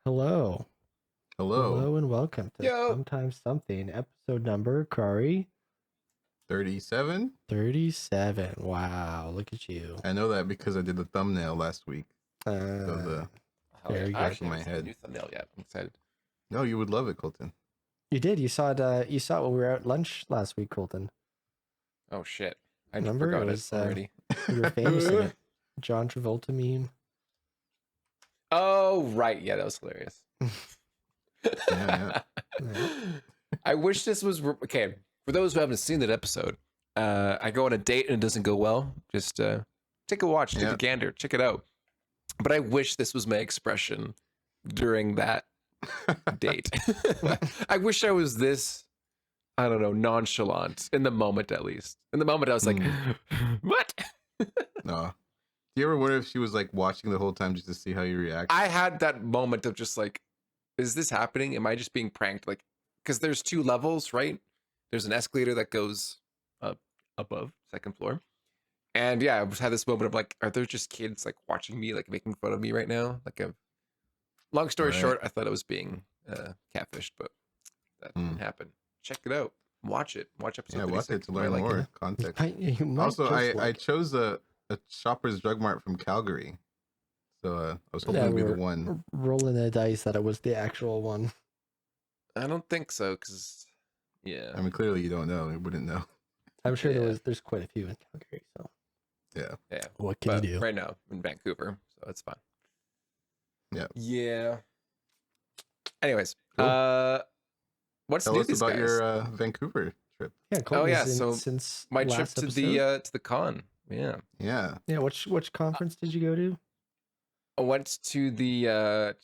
Hello. Hello. Hello and welcome to Yo. Sometimes Something, episode number, Kari, 37? 37. Wow, look at you. I know that because I did the thumbnail last week. So Hell Very yeah. good. I actually My haven't seen the head. new thumbnail yet. I'm excited. No, you would love it, Kolton. You did. You saw it. You saw it when we were at lunch last week, Kolton. Oh shit. I Remember? forgot It it was, already. You were famous in it. John Travolta meme. Oh right, yeah, that was hilarious. Yeah. I wish this was okay. For those who haven't seen that episode, I go on a date and it doesn't go well. Just take a watch, take Yeah. a gander, check it out. But I wish this was my expression during that date. I wish I was this, I don't know, nonchalant in the moment at least. In the moment I was like, what? No. Do you ever wonder if she was like watching the whole time just to see how you react? I had that moment of just like, is this happening? Am I just being pranked? Like, because there's two levels, right? There's an escalator that goes up above, second floor. And yeah, I just had this moment of like, are there just kids like watching me, like making fun of me right now? Like, long story Right. short, I thought I was being catfished, but that didn't happen. Check it out. Watch it. Watch episode 36. Watch it to learn Might like more it. context. You might Also, just I chose a Shoppers Drug Mart from Calgary. So I was hoping to be the one. rolling the dice that it was the actual one. I don't think so, because yeah. I mean, clearly you don't know. You wouldn't know. I'm sure Yeah. there's quite a few in Calgary, so Yeah. what can But you do? right now I'm in Vancouver, so it's fine. Yeah. Yeah. Anyways, Cool. what's Tell new us these about guys? your Vancouver trip. Yeah, Colton's yeah, in so since My trip last to episode. the con. Yeah. Yeah. Yeah, which conference did you go to? I went to the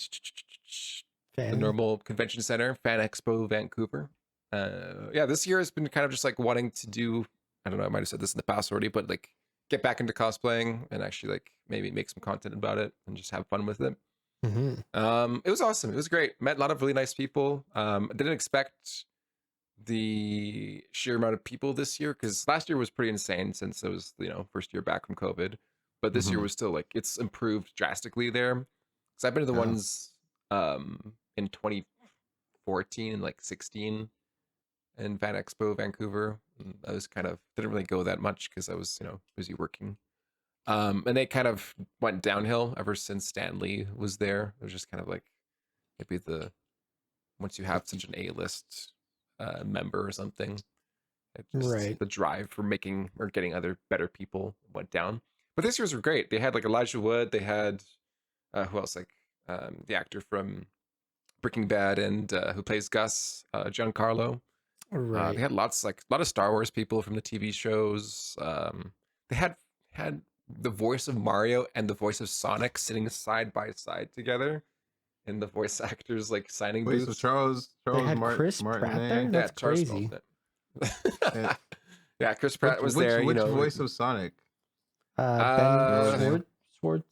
Fan? normal convention center, FanExpo Vancouver. Yeah, this year has been kind of just like wanting to do, I don't know, I might have said this in the past already, but like get back into cosplaying and actually like maybe make some content about it and just have fun with it. Mm-hmm. It was awesome. It was great. Met a lot of really nice people. I didn't expect the sheer amount of people this year because last year was pretty insane since it was, first year back from COVID. But this year Mhm. was still like it's improved drastically there. Because I've been to the Yeah. ones in 2014 and like 16 in Van Expo Vancouver. And I was kind of didn't really go that much because I was busy working. And they kind of went downhill ever since Stan Lee was there. It was just kind of like maybe once you have such an A-list member or something, Right. the drive for making or getting other better people went down. But this year's were great. They had like Elijah Wood. They had who else? Like the actor from Breaking Bad and who plays Gus, Giancarlo. Right. They had a lot of Star Wars people from the TV shows. They had the voice of Mario and the voice of Sonic sitting side by side together in the voice actors like signing Wait, booths. so Charles They had Martin, Chris Pratt there? Martinet? That's Charles crazy. Martinet. Yeah, Chris Pratt was which, there. Which voice of Sonic? Ben his name? Schwartz.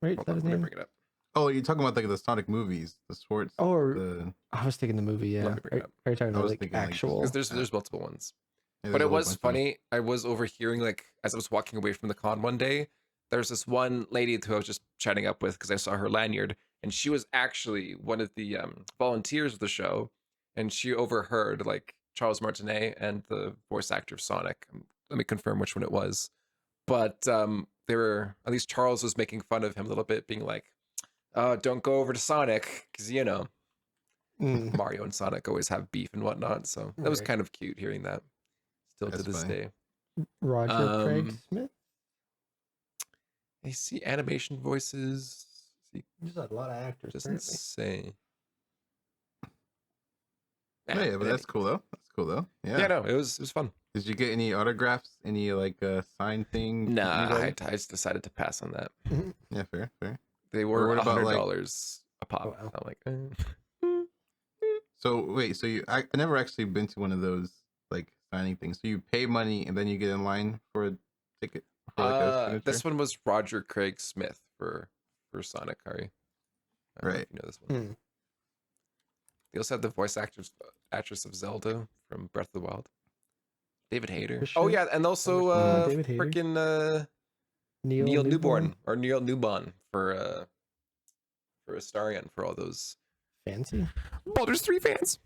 Right, is Hold that on, his let me name? bring it up. Oh, you're talking about like the Sonic movies, the Schwartz. Or I was thinking the movie. Yeah, Let me bring it up. are you talking I about was like thinking, like, actual? Because there's multiple ones. Yeah, But there's a it whole was bunch of them. funny. I was overhearing, like, as I was walking away from the con one day, there's this one lady who I was just chatting up with because I saw her lanyard, and she was actually one of the volunteers of the show, and she overheard, like, Charles Martinet and the voice actor of Sonic. Let me confirm which one it was. But they were, at least Charles was making fun of him a little bit, being like, don't go over to Sonic, because, Mario and Sonic always have beef and whatnot, so that was Right. kind of cute hearing that. Still That's to this funny. day. Roger Craig Smith. I see animation voices. There's a lot of actors. Doesn't Apparently. say. Yeah, but that's cool though. That's cool though. Yeah. Yeah, no, it was fun. Did you get any autographs? Any like sign thing? from Nah, anybody? I just decided to pass on that. Yeah, fair. They were what about, like- $100 a pop. Oh, wow. I'm like, So wait, so I never actually been to one of those like signing things. So you pay money and then you get in line for a ticket for like a signature? this one was Roger Craig Smith for Sonic, Harry. I don't know if Right. you know this one. Hmm. They also have the voice actress of Zelda from Breath of the Wild, David Hayter. Christian? Oh yeah, and also David Hayter? freaking Neil Newborn for for Astarion for all those Fancy. Baldur's 3 fans.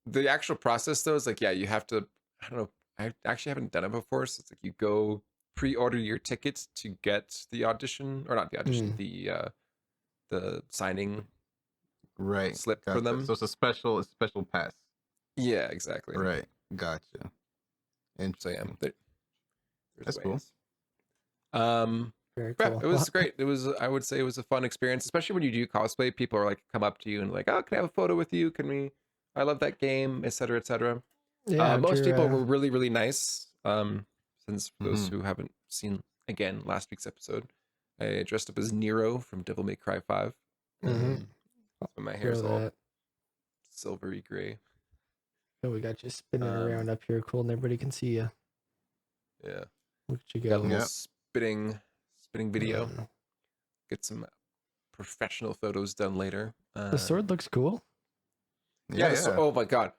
The actual process though is like, yeah, you have to, I don't know, I actually haven't done it before, so it's like you go pre-order your ticket to get the audition, or not the audition, the signing Right. slip for Gotcha. them. So it's a special pass. Yeah, exactly. Right. Gotcha. And So yeah, there's That's cool. ways. Very Yeah, cool. it was great. It was, I would say it was a fun experience, especially when you do cosplay. People are like, come up to you and like, oh, can I have a photo with you? Can we, I love that game, etc., etc. Yeah, Most people after, were really, really nice. Since for those Mhm. who haven't seen again last week's episode, I dressed up as Nero from Devil May Cry 5. Mhm. So my feel hair's all that. silvery gray. So we got you spinning Um, around up here, cool, and everybody can see you. Yeah, Look at you got a go. little Yep. spinning video. Mm. Get some professional photos done later. The sword looks cool. Yeah, oh my god.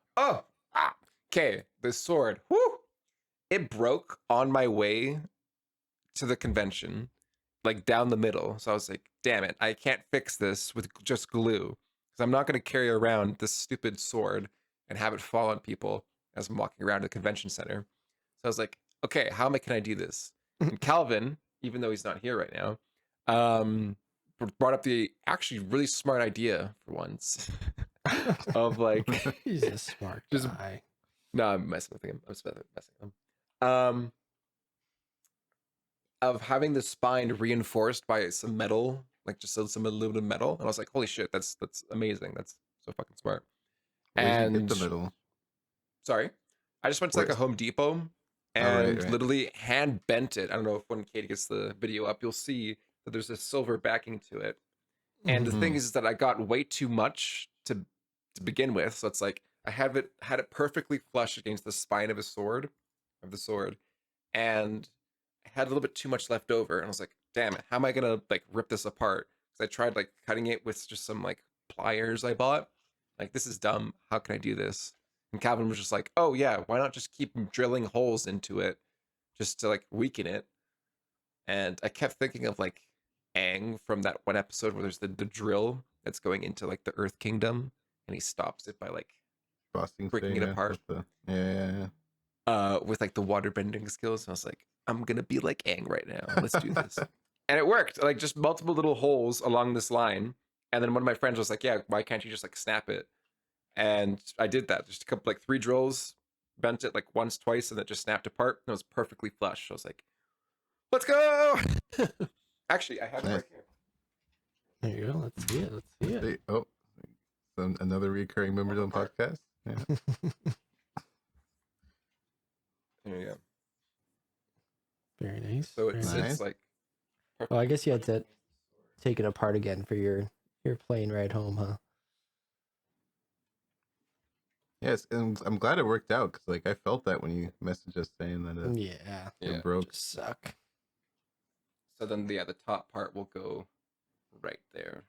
Okay, the sword. Whoo! It broke on my way to the convention, like down the middle. So I was like, damn it, I can't fix this with just glue. Because I'm not going to carry around this stupid sword and have it fall on people as I'm walking around the convention center. So I was like, okay, can I do this? And Calvin, even though he's not here right now, brought up the actually really smart idea for once of like, He's a smart Just- guy. no, I'm messing with him. I'm messing with him. Of having the spine reinforced by some metal, like just some aluminum metal, and I was like, "Holy shit, that's amazing! That's so fucking smart." Where'd you get the And middle? sorry, I just went to like a Where's- Home Depot Oh, and right. literally hand bent it. I don't know if when Katie gets the video up, you'll see that there's a silver backing to it. And the Mhm. thing is that I got way too much to begin with, so it's like I had it perfectly flush against the spine of the sword, and I had a little bit too much left over, and I was like, damn it, how am I gonna like rip this apart? Because I tried like cutting it with just some like pliers I bought. Like, this is dumb. How can I do this? And Calvin was just like, oh yeah, why not just keep drilling holes into it just to like weaken it? And I kept thinking of like Aang from that one episode where there's the drill that's going into like the Earth Kingdom, and he stops it by like Frosting breaking it thing, apart. Yeah. With like the water bending skills. And I was like, I'm gonna be like Aang right now. Let's do this. And it worked. Like just multiple little holes along this line. And then one of my friends was like, yeah, why can't you just like snap it? And I did that. Just a couple, like 3 drills, bent it like once, twice, and it just snapped apart. And it was perfectly flush. I was like, let's go. Actually, I have it Nice. right here. There you go. Let's see it. Let's see it. Hey, oh, another recurring member of the podcast. Yeah. There you go. Very nice. So very it's nice. Nice. it's like Oh, I guess you had to take it apart again for your plane ride home, huh? Yes, and I'm glad it worked out because like I felt that when you messaged us saying that Yeah. yeah. it broke. Just suck. So then the top part will go right there.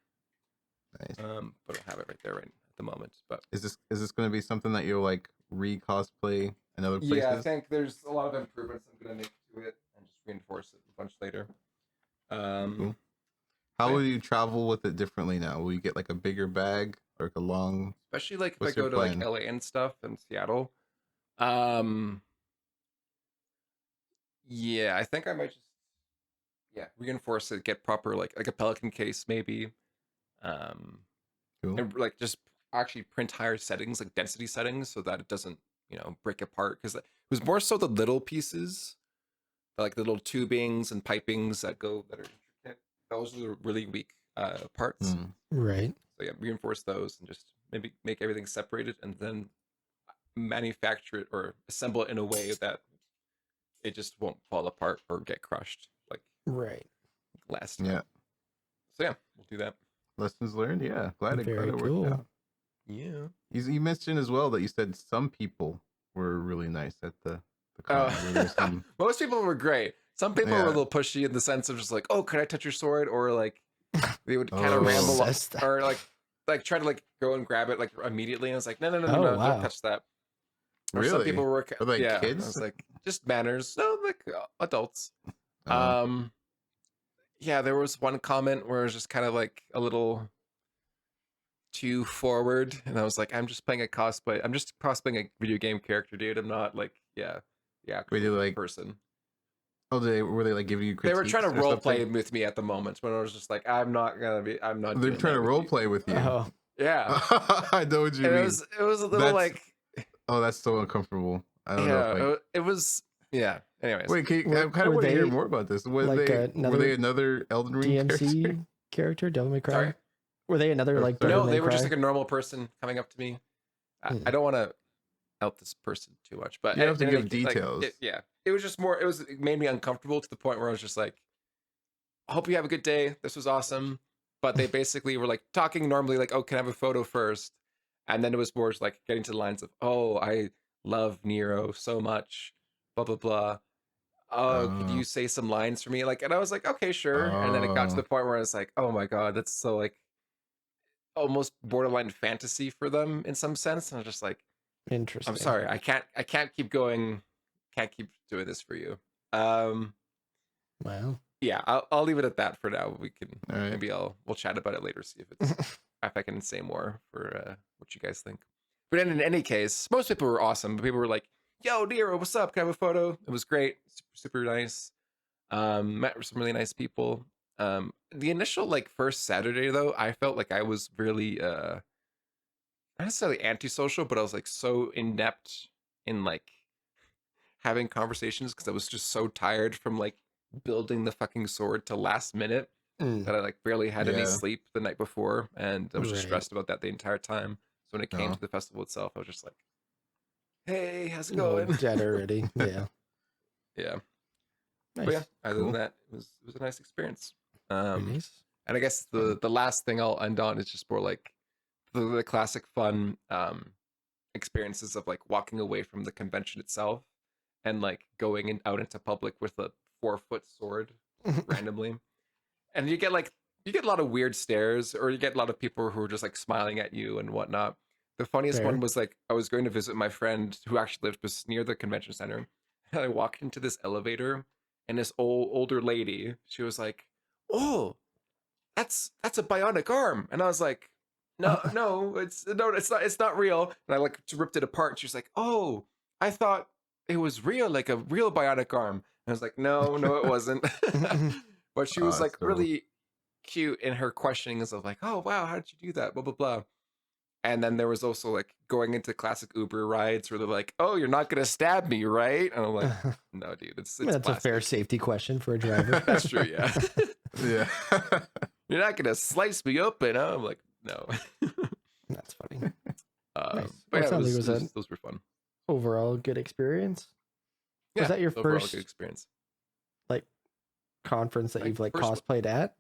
Nice. But I'll have it right there right at the moment. But Is this going to be something that you'll like re-cosplay in other places? yeah, I think there's a lot of improvements I'm gonna make to it and just reinforce it a bunch later. Cool. How yeah. will you travel with it differently now? Will you get like a bigger bag or like a long? Especially like if What's I your go to like plan? LA and stuff and Seattle. Yeah, I think I might just reinforce it, get proper like a Pelican case maybe. Cool. And like just actually print higher settings, like density settings, so that it doesn't, break apart. Because it was more so the little pieces, like the little tubings and pipings that are intricate. Those are the really weak parts. Mm. Right. So yeah, reinforce those and just maybe make everything separated and then manufacture it or assemble it in a way that it just won't fall apart or get crushed like Right. last time. Yeah. So yeah, we'll do that. Lessons learned. Yeah. Glad Very it worked cool. out. Yeah. You mentioned as well that you said some people were really nice at the con. Were there some... Most people were great. Some people were a Yeah. little pushy in the sense of just like, oh, could I touch your sword? Or like they would kind of Oh. ramble Says that. or like try to like go and grab it like immediately. And I was like, no, Oh, no, wow. don't touch that. Or some Really? people were Are they yeah. kids? I was like, just manners. No, like adults. Oh. Yeah, there was one comment where it was just kind of like a little too forward, and I was like, I'm just playing a cosplay. I'm just cosplaying a video game character, dude. I'm not like, yeah, Were they like, person. oh, were they like giving you They critiques? were trying to or role something? play with me at the moment, when I was just like, I'm not They're doing trying that to with role you. play with you. Oh, Yeah, I know what you and mean. it was a little That's like, oh, that's so uncomfortable. I don't know if yeah, like. it was, yeah. Anyways, Wait, I kind of were want to hear they more about this. Were like they another Elden Ring character? DMC character, Devil May Cry? sorry. Were they another Oh, like sorry. Devil No, May they were Cry? just like a normal person coming up to me. I don't want to out this person too much, but You don't have to in give any ca- like, details. yeah, it was just more. It made me uncomfortable to the point where I was just like, I hope you have a good day. This was awesome. But they basically were like talking normally, like, oh, can I have a photo first? And then it was more just like getting to the lines of, oh, I love Nero so much, blah blah blah. Oh, could Oh, you say some lines for me? Like, and I was like, okay, sure. And then it got to oh, the point where I was like, oh my god, that's so like almost borderline fantasy for them in some sense. And I was just like, Interesting. I'm sorry, I can't keep going, can't keep doing this for you. Wow. Yeah, I'll leave it at that for now. We can all right. maybe we'll chat about it later, see if it's if I can say more for what you guys think. But in any case, most people were awesome. People were like, "Yo, Nero, what's up? Can I have a photo?" It was great, super nice. Met some really nice people. The initial like first Saturday though, I felt like I was really not necessarily antisocial, but I was like so inept in like having conversations because I was just so tired from like building the fucking sword to last minute that I like barely had any Yeah. sleep the night before, and I was just Right. stressed about that the entire time. So when it came Oh. to the festival itself, I was just like, "Hey, how's it No, going?" dead already. Yeah. Yeah. Nice. But yeah, other Cool. than that, it was a nice experience. Very nice. And I guess the last thing I'll end on is just more like the classic fun experiences of like walking away from the convention itself and like going out into public with a 4-foot sword randomly, and you get a lot of weird stares, or you get a lot of people who are just like smiling at you and whatnot. The funniest Fair. one was like I was going to visit my friend who actually lived just near the convention center, and I walked into this elevator, and this older lady, she was like, "Oh, that's a bionic arm," and I was like, no, it's not real. And I like ripped it apart. She was like, "Oh, I thought it was real, like a real bionic arm." And I was like, no, it wasn't. But she was like So really cute in her questionings of like, "Oh wow, how did you do that?" Blah blah blah. And then there was also like going into classic Uber rides where they're like, "Oh, you're not gonna stab me, right?" And I'm like, "No, dude, it's I mean, that's a fair plastic." safety question for a driver. That's true, yeah. yeah. You're not gonna slice me open. I'm like, no. That's funny. Nice. But Well, it yeah, sounds like it was those were fun. Overall good experience. Yeah, Was that your overall first good experience? like conference that My you've like first one. cosplayed at?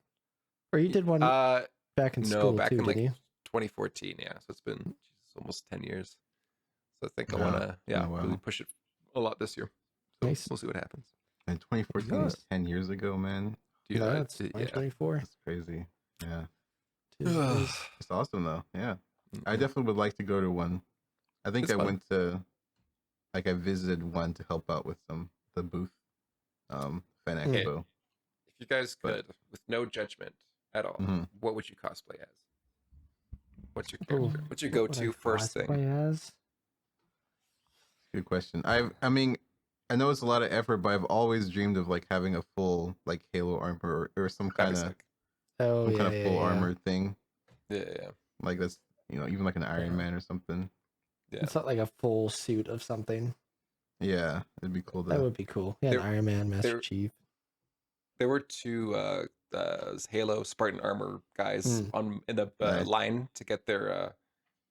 Or you did one back in No, school back too, in like didn't you? 2014. Yeah, so it's been almost 10 years. So I think I Yeah. want to Oh, wow. really push it a lot this year. So Nice. we'll see what happens. And 2014 was Nice. 10 years ago, man. Dude, No, it's yeah. 2024. That's crazy. Yeah. Tis. It's awesome though. Yeah. I Mhm. definitely would like to go to one. I think It's I fun. went to like I visited one to help out with the booth FanExpo. If you guys But- could, with no judgment at all, Mhm. what would you cosplay as? What's your Ooh, character? What's your what would go-to I first thing? cosplay as? Good question. I mean, I know it's a lot of effort, but I've always dreamed of like having a full like Halo armor or some That'd kind be of sick. Oh yeah, yeah, full yeah. armor thing. Yeah. Like that's even like an Iron Yeah. Man or something. Yeah. It's not like a full suit of something. Yeah, it'd be cool. That would be cool. Yeah, There- an Iron Man, Master there- Chief. There were two Halo Spartan armor guys in the Nice. line to get their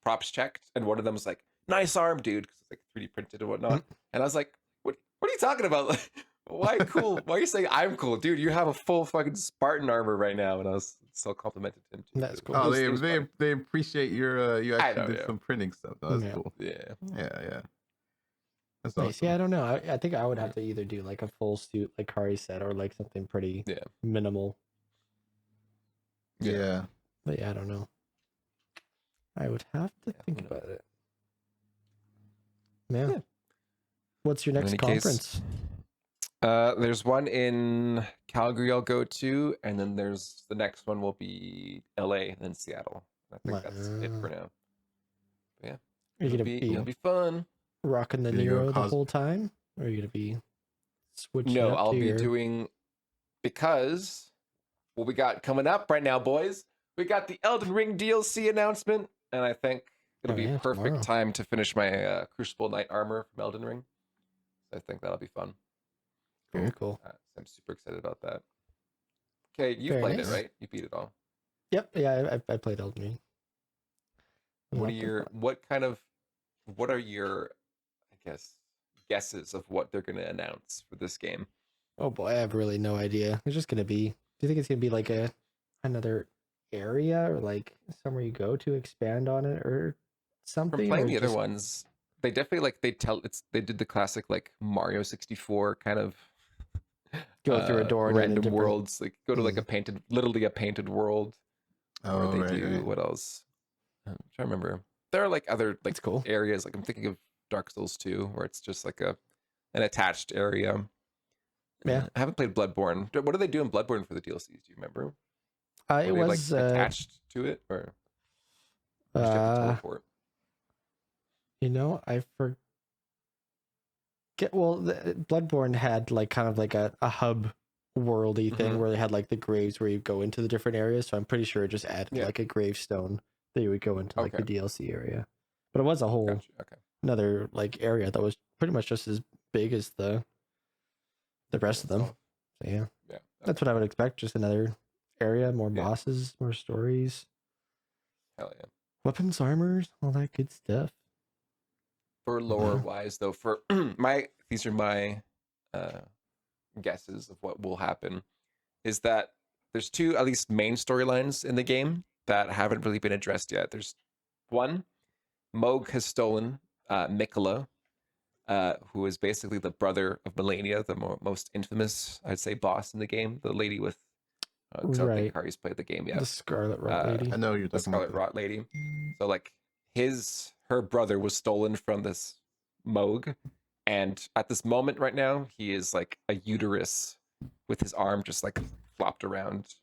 props checked, and one of them was like, "Nice arm, dude," because it's like 3D printed and whatnot. And I was like, "What are you talking about? Like, why cool? Why are you saying I'm cool, dude? You have a full fucking Spartan armor right now." And I was so complimented to him too. That's cool. Oh, It was fun. they appreciate your you I actually know, did yeah. some printing stuff. That's Yeah. cool. Yeah. Yeah. That's Nice. awesome. Yeah, I don't know. I think I would have to either do like a full suit, like Kari said, or like something pretty Yeah. minimal. Yeah. But yeah, I don't know. I would have to Yeah, think who knows? about it. Yeah. Yeah. What's your In next any case, conference? There's one in Calgary I'll go to, and then there's the next one will be LA and then Seattle. I think that's it for now. But yeah, Are you it'll be fun. rocking the Gonna go Nero the whole time? Or are you gonna be switching No, up I'll to be your... doing because what we got coming up right now, boys. We got the Elden Ring DLC announcement, and I think it'll be perfect tomorrow. time to finish my Crucible Knight armor from Elden Ring. So I think that'll be fun. Very cool. So I'm super excited about that. Okay, you Very played nice. it, right? You beat it all. Yep, yeah, I played Elden Ring. What are your I guess guesses of what they're gonna announce for this game? Oh boy, I have really no idea. It's just gonna be... Do you think it's gonna be like another area or like somewhere you go to expand on it or something? From playing or the other just ones, they definitely they did the classic like Mario 64 kind of go through a door and in a random different... worlds, like go to like literally a painted world. Oh, Or they right, do right. what else? I'm trying to remember. There are like other like That's cool. areas. Like I'm thinking of Dark Souls 2, where it's just like an attached area. Yeah. I haven't played Bloodborne. What do they do in Bloodborne for the DLCs? Do you remember? It Were they was like attached to it, or did you have to teleport? I forget. Well, Bloodborne had like kind of like a hub worldy thing Mhm. where they had like the graves where you go into the different areas. So I'm pretty sure it just added Yeah. like a gravestone that you would go into like Okay. the DLC area. But it was a whole Gotcha. Okay. another like area that was pretty much just as big as the rest of them. itself. So yeah, Yeah. that's what I would expect. Just another area, more Yeah. bosses, more stories, Hell yeah. weapons, armors, all that good stuff. For lore wise, though, for these are my guesses of what will happen. Is that there's two at least main storylines in the game that haven't really been addressed yet. There's one, Moog has stolen Mikola, who is basically the brother of Melania, the most infamous, I'd say, boss in the game. The lady with, because I don't think Right. Kari's played the game yet. The Scarlet Rot lady. I know who you're The talking Scarlet about. Rot lady. So like her brother was stolen from this Moog, and at this moment right now, he is like a uterus with his arm just like flopped around.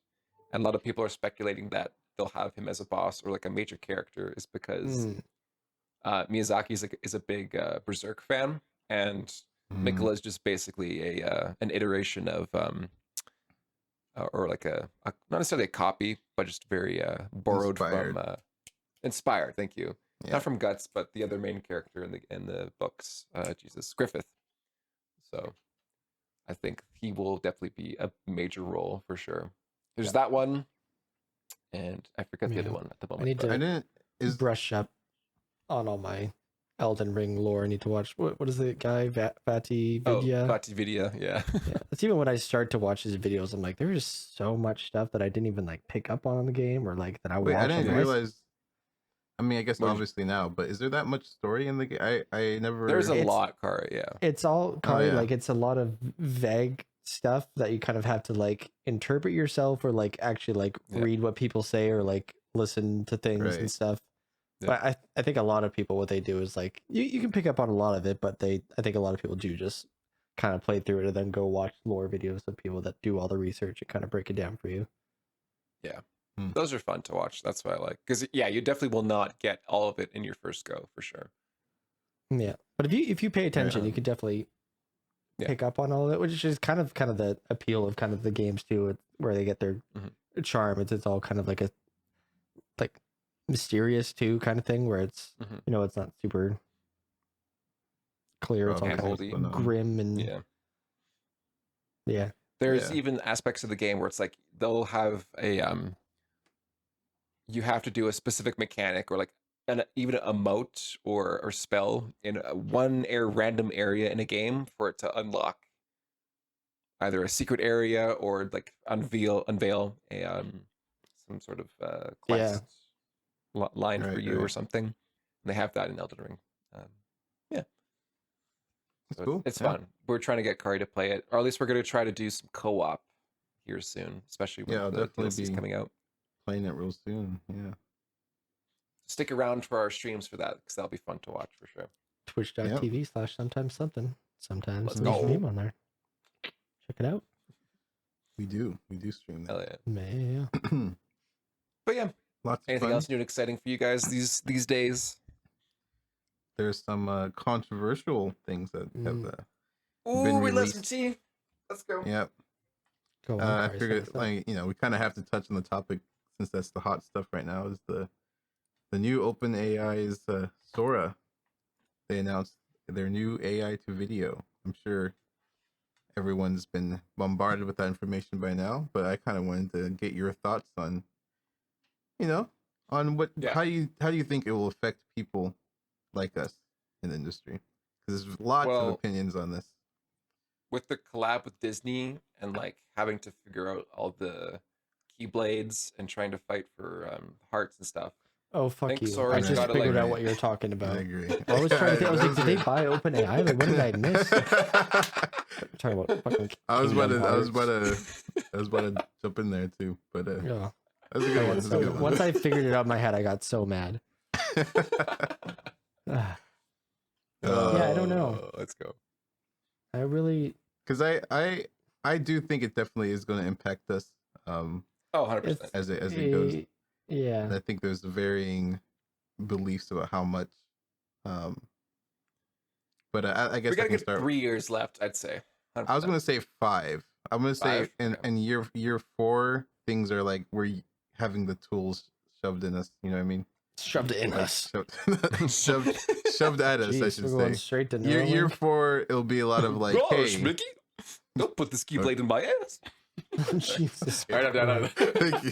And a lot of people are speculating that they'll have him as a boss or like a major character is because Miyazaki is a big Berserk fan, and Mikola is just basically an iteration of or like a not necessarily a copy, but just very borrowed Inspired. from inspired. Thank you. Yeah. Not from Guts, but the other main character in the books, Jesus Griffith. So I think he will definitely be a major role for sure. There's that one, and I forget the other one at the moment. I need but- to I didn't. brush up on all my Elden Ring lore. I need to watch what is the guy Vati Vidya? Vati Vidya, yeah. Yeah, it's even when I start to watch his videos, I'm like, there's so much stuff that I didn't even like pick up on the game or like that I Wait, I watched. didn't on realize. I mean, I guess What did you- obviously now, but is there that much story in the game? I never. There's a It's- lot, Kara. Yeah. It's all kind of yeah. like it's a lot of vague stuff that you kind of have to like interpret yourself or like actually like Yeah. read what people say or like listen to things Right. and stuff. Yeah. But I think a lot of people what they do is like you can pick up on a lot of it, but I think a lot of people do just kind of play through it and then go watch lore videos of people that do all the research and kind of break it down for you. Those are fun to watch. That's what I like. Because yeah, you definitely will not get all of it in your first go for sure. Yeah, but if you pay attention, Yeah. you could definitely Yeah. pick up on all of it, which is kind of the appeal of kind of the games too, where they get their charm. It's all kind of like a like mysterious too kind of thing, where it's Mhm. it's not super clear. It's all kind Handholdy. of grim and Yeah. yeah. There's Yeah. even aspects of the game where it's like they'll have a you have to do a specific mechanic or like even a moat or spell in one random area in a game for it to unlock either a secret area or like unveil a some sort of quest line for Right, you or right. something. And they have that in Elden Ring. Yeah, That's so cool. it's Yeah. fun. We're trying to get Kari to play it, or at least we're going to try to do some co-op here soon, especially when Yeah, I'll the definitely DLC's be- coming out. Playing it real soon. Yeah. Stick around for our streams for that because that'll be fun to watch for sure. Twitch.tv/sometimes something. Sometimes Let's there's go. a meme on there. check it out. We do stream Hell that. yeah. Man, But yeah, Lots of anything fun. else new and exciting for you guys these days? There's some controversial things that have Ooh, we love some released. tea. Let's go. Yep. go on. I Christ, figured, what's that? like, we kind of have to touch on the topic since that's the hot stuff right now. Is the new OpenAI's Sora. They announced their new AI to video. I'm sure everyone's been bombarded with that information by now, but I kind of wanted to get your thoughts on, on Yeah. how do you think it will affect people like us in the industry? Because there's lots of opinions on this. With the collab with Disney and like having to figure out all the keyblades and trying to fight for hearts and stuff. Oh, fuck think you. Sora's I just gotta, figured like- out what you're talking I about. agree. I was trying to think. I was like, did they That's buy OpenAI? Like, what did I miss? good. Talking about fucking I was about Kingdom to jump in there too, but Yeah. that was a good one. That was a good one. Once I figured it out in my head, I got so mad. Ah, Yeah, I don't know. Let's go. I really, because I do think it definitely is going to impact us Oh, 100%. as it goes. yeah. And I think there's varying beliefs about how much. But I guess We I gotta can get start. 3 years left, I'd say. 100%. I was going to say 5. I'm going to say 5? in Okay. in year 4 things are like we're having the tools shoved in us. You know what I mean? Shoved it in Like, us. shoved at us. I Jeez, should we're going say. straight to Year Neuralink. 4, it'll be a lot of like, Gosh, hey, Mickey, don't put this keyblade in my ass. Jesus. All right, I'm done. Thank you.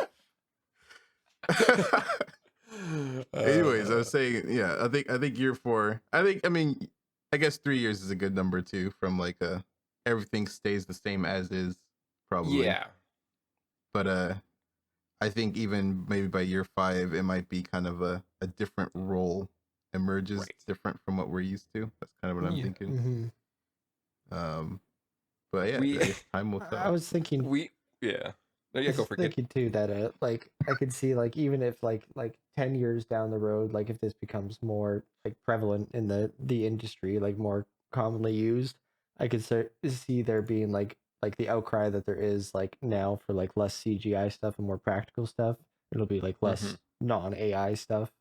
Anyways, I was saying, yeah, I think year 4. I guess 3 years is a good number too. From like everything stays the same as is, probably. Yeah. But I think even maybe by year 5, it might be kind of a different role emerges, Right. different from what we're used to. That's kind of what I'm Yeah. thinking. Mhm. But yeah, We- I guess time will tell. I was thinking. Yeah. No, I yeah, was go for it. thinking too that like I could see like even if like 10 years down the road, like if this becomes more like prevalent in the industry, like more commonly used, I could see there being like the outcry that there is like now for like less CGI stuff and more practical stuff. It'll be like less Mhm. non-AI stuff,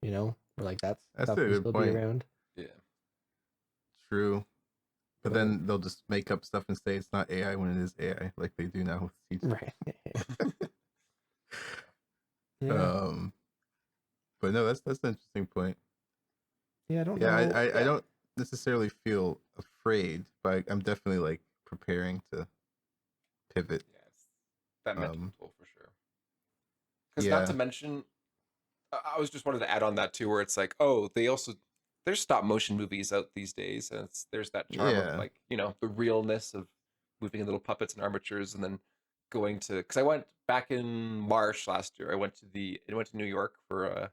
where like That's stuff a will good still point. be around. Yeah. True. But But- then they'll just make up stuff and say it's not AI when it is AI, like they do now with CGI. Right. Yeah. But no, that's an interesting point. Yeah, I don't Yeah, know. I don't necessarily feel afraid, but I'm definitely like preparing to pivot. Yes. That mental Um, toll for sure. Because not to yeah. mention, I was just wanted to add on that too, where it's like, oh, there's stop motion movies out these days, and there's that charm Yeah. of like, the realness of moving in little puppets and armatures, and then going to, because I went back in March last year. I went to New York for a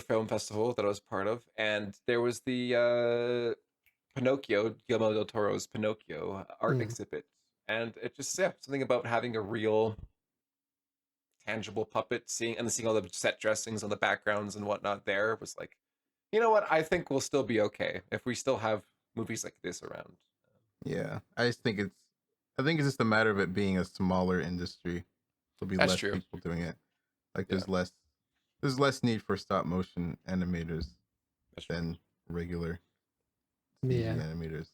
film festival that I was part of, and there was the Pinocchio, Guillermo del Toro's Pinocchio art Mm. exhibit, and it just something about having a real tangible puppet, seeing all the set dressings on the backgrounds and whatnot there was like, you know what, I think we'll still be okay if we still have movies like this around. Yeah. I think it's just a matter of it being a smaller industry. There'll be That's less true. people doing it. Like Yeah. there's less need for stop motion animators That's true. than regular CG Yeah. animators.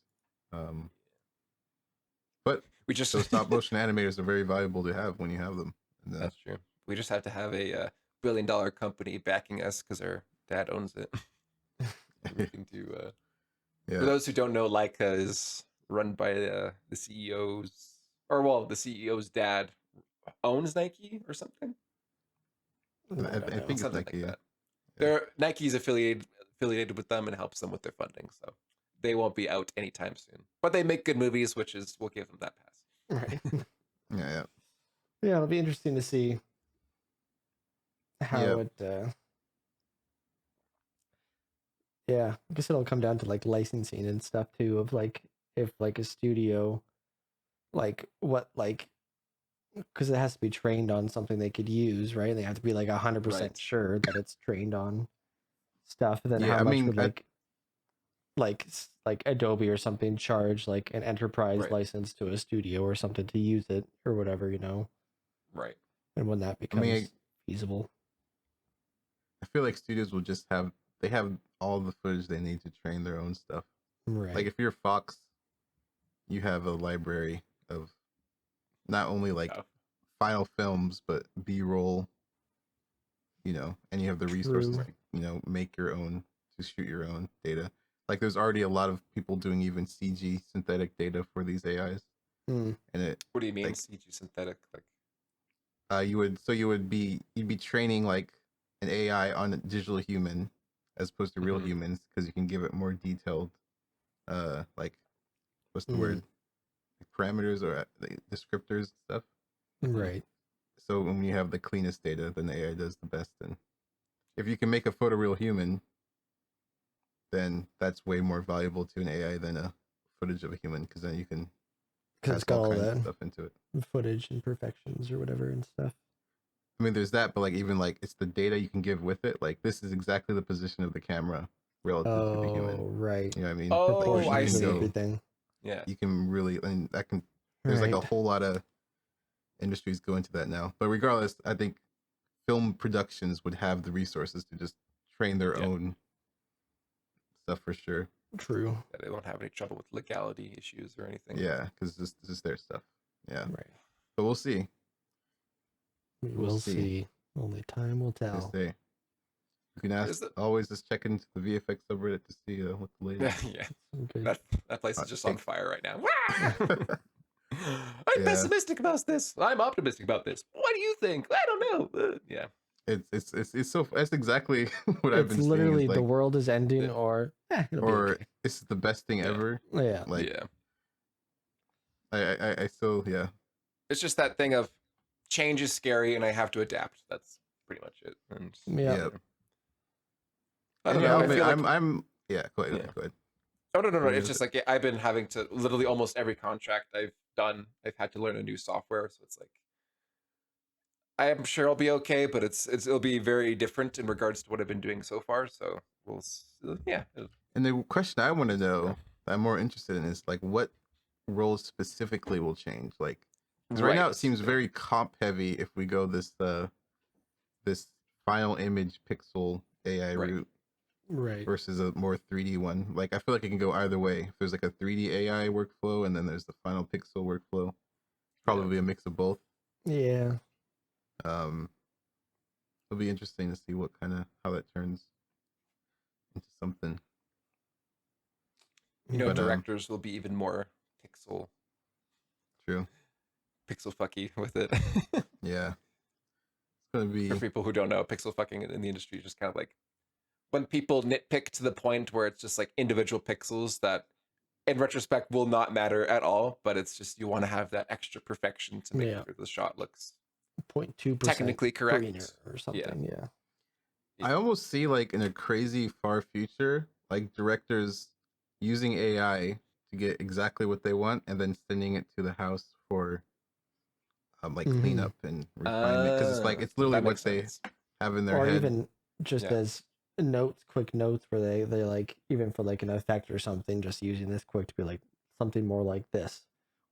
But We just those stop motion animators are very valuable to have when you have them. And, That's true. We just have to have a billion-dollar company backing us because our dad owns it. Everything to yeah. For those who don't know, Leica is run by the CEO's, or well, the CEO's dad owns Nike or something. No, I I don't know. think it's Something Nike. like that. Nike's affiliated with them and helps them with their funding, so they won't be out anytime soon. But they make good movies, we'll give them that pass. Right. Yeah. Yeah, it'll be interesting to see how Yep. it. Yeah, I guess it'll come down to like licensing and stuff too. Of like if like a studio, like what like, because it has to be trained on something they could use, right? They have to be like 100% Right. sure that it's trained on stuff. Then Yeah, how I much mean, would I- like. like Adobe or something charge like an enterprise Right. license to a studio or something to use it or whatever, Right. and when that I mean, becomes feasible. I feel like studios will just have they have all the footage they need to train their own stuff. Right. Like if you're Fox, you have a library of not only like final films but B-roll, and you have the resources True. to make your own, to shoot your own data. Like there's already a lot of people doing even CG synthetic data for these AIs, Hmm. and it What do you mean like CG synthetic? Like you'd be training like an AI on a digital human as opposed to real Mhm. humans, because you can give it more detailed like what's the word, like parameters or descriptors and stuff. Right. So when you have the cleanest data, then the AI does the best. And if you can make a photoreal human, then that's way more valuable to an AI than a footage of a human, because then you can Because it's pass got all all kinds of that stuff into it. footage and perfections or whatever and stuff. I mean, there's that, but like even like it's the data you can give with it. Like this is exactly the position of the camera relative to the human. Oh, right. You know what I mean? Oh, Like I Proportions and see. everything. Yeah. you can really, and that can. There's like a Right. whole lot of industries go into that now. But regardless, I think film productions would have the resources to just train their Yeah. own stuff for sure. True. Yeah, they won't have any trouble with legality issues or anything. Yeah, because this is their stuff. Yeah, Right. but we'll see. We We'll will see. see. Only time will They tell. say you can ask, always just check into the VFX subreddit to see what the latest. Yeah. Okay. That place is Hot just on take. fire right now. I'm Yeah. pessimistic about this. I'm optimistic about this. What do you think? I don't know. Yeah. It's so that's exactly what I've It's been seeing. literally Is the like, world is ending, or it'll be or okay. this is the best thing Yeah. ever. Yeah. Like Yeah. I still, yeah. It's just that thing of change is scary and I have to adapt. That's pretty much it. And Yeah. I don't And know. yeah, I feel like I'm yeah. Go ahead. Yeah. Go ahead. Oh no. What were you It's gonna just say? like I've been having to literally almost every contract I've done, I've had to learn a new software. So it's like I am sure I'll be okay, but it'll be very different in regards to what I've been doing so far. So we'll yeah. And the question I want to know, Yeah. that I'm more interested in, is like what roles specifically will change. Like, because right Right. now it seems very comp heavy if we go this final image pixel AI Right. route Right. versus a more 3D one. Like I feel like it can go either way. If there's like a 3D AI workflow and then there's the final pixel workflow, probably a mix of both. Yeah. It'll be interesting to see how that turns into something. But, directors will be even more pixel True. fucky with it. Yeah. It's gonna be, For people who don't know, pixel fucking in the industry is just kind of like when people nitpick to the point where it's just like individual pixels that in retrospect will not matter at all, but it's just you want to have that extra perfection to make sure the shot looks 0.2% technically correct greener or something. Yeah. I almost see like in a crazy far future, like directors using AI to get exactly what they want and then sending it to the house for like cleanup and refinement, because it's like it's literally what they have in their or head. even just as notes, quick notes, where they like, even for like an effect or something, just using this quick to be like something more like this,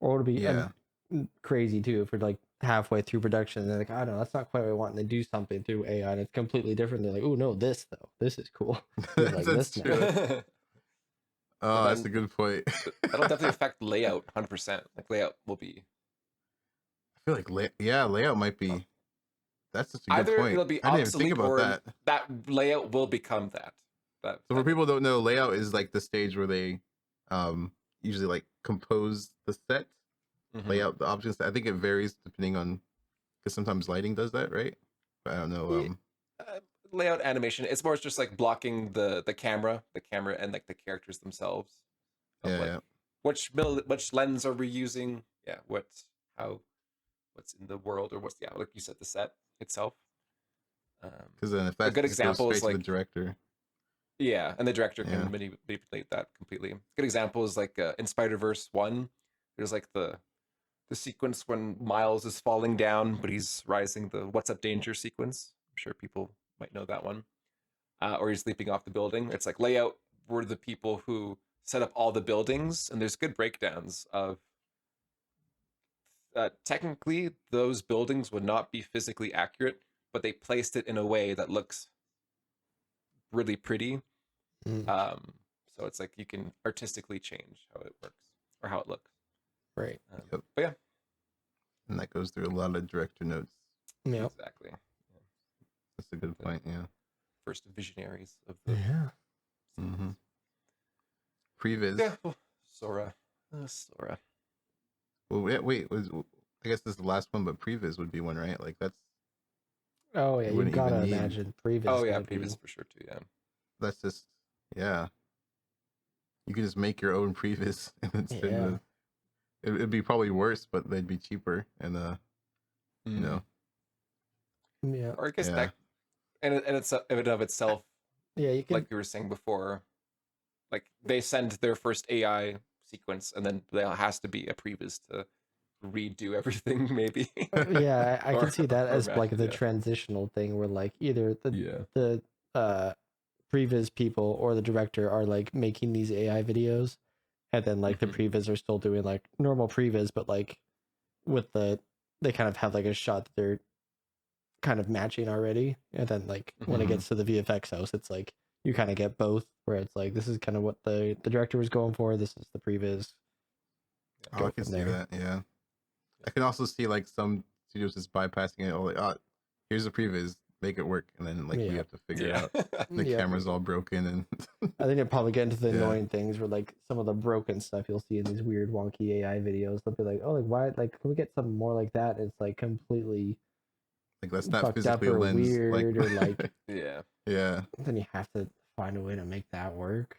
or it'll be crazy too if we're like halfway through production and they're like, I don't know, that's not quite what I want, and they do something through AI and it's completely different. They're like, oh no, this is cool. Like That's this true. now. Oh, that's a good point. That'll definitely affect layout 100%. Like layout will be, I feel like layout might be, that's such a good either point. it'll be I didn't even think obsolete about or that. that layout will become that. So for people who don't know, layout is like the stage where they usually like compose the set, lay out the options. I think it varies depending on, because sometimes lighting does that, right? But I don't know. Layout animation, it's more just like blocking the camera and like the characters themselves. Yeah. Which lens are we using? Yeah, what's in the world, or what's like you said, the set itself. Because then if that's a good example is like the director. Yeah, and the director can manipulate that completely. Good example is like in Spider-Verse 1, there's like the sequence when Miles is falling down, but he's rising, the "What's Up Danger" sequence. I'm sure people might know that one. Or he's leaping off the building. It's like layout. were the people who set up all the buildings, and there's good breakdowns of technically those buildings would not be physically accurate, but they placed it in a way that looks really pretty. So it's like you can artistically change how it works or how it looks. Right. Yep. But yeah, And that goes through a lot of director notes. Yep. exactly. Yeah. That's a good point. Yeah. First visionaries of the Yeah. Mm-hmm. Previs. yeah. Well, Sora. Sora. Well, wait. I guess this is the last one, but previs would be one, right? Like that's Oh yeah, You you wouldn't gotta even need- imagine previous. Oh yeah, might previous be- for sure too. Yeah. that's just yeah. You can just make your own previs, and it's Yeah. it'd be probably worse, but they'd be cheaper, and you know, Yeah. Or I guess Yeah. that, and it's in and of itself, Yeah, you can. like we were saying before, like they send their first AI sequence, and then there has to be a previs to redo everything, maybe. Yeah, I Or- can see that or as match like it, the yeah. transitional thing where like either Yeah. the previs people or the director are like making these AI videos, and then like the Mhm. previs are still doing like normal previs, but like with they kind of have like a shot that they're kind of matching already, and then like when it Mhm. gets to the VFX house, it's like you kind of get both, where it's like this is kind of what the director was going for, this is the previs. Oh, Go I can from see there. that. Yeah, I can also see like some studios just bypassing it. Oh, like, here's the previs, make it work, and then like we Yeah. have to figure Yeah. out the Yeah. camera's all broken, and I think it probably get into the Yeah. annoying things where like some of the broken stuff you'll see in these weird wonky AI videos. They'll be like, "Oh, like why? Like, can we get something more like that?" And it's like completely like that's not fucked up physically a or lens. weird or like. Yeah. yeah, Then you have to find a way to make that work.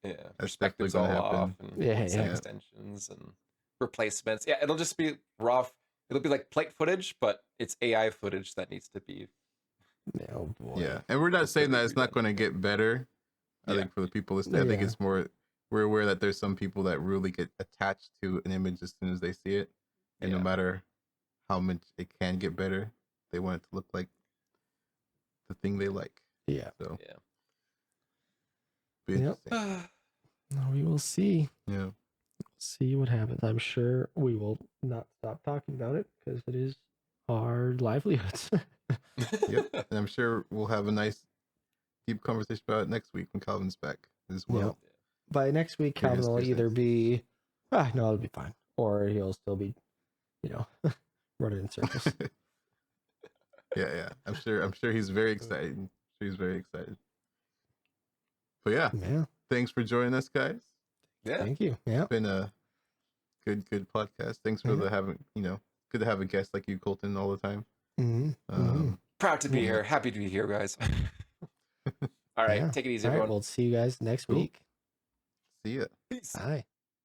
Yeah. That's definitely Perspectives all gonna happen. off, and Yeah, set yeah. extensions and replacements. Yeah, it'll just be raw. It'll be like plate footage, but it's AI footage that needs to be. Oh boy. yeah, and we're not saying that it's not going to get better. I Yeah. think for the people listening, I think Yeah. it's more we're aware that there's some people that really get attached to an image as soon as they see it, and no Yeah. matter how much it can get better, they want it to look like the thing they like. Yeah. So Yeah. be Yep. interesting. We will see. Yeah. See what happens. I'm sure we will not stop talking about it because it is our livelihoods. Yep. And I'm sure we'll have a nice deep conversation about it next week when Calvin's back as well. Yep. By next week, Hear his Calvin will two either cents. be, no, it'll be fine, or he'll still be, running in circles. Yeah. I'm sure he's very excited. He's very excited. But yeah, Yeah. thanks for joining us, guys. Yeah. Thank you. Yeah. It's been a good podcast. Thanks for Yeah. good to have a guest like you, Kolton, all the time. Mm-hmm. Proud to be Yeah. here. Happy to be here, guys. All right. Yeah. Take it easy, All right. everyone. We'll see you guys next Cool. week. See ya. Peace. Bye.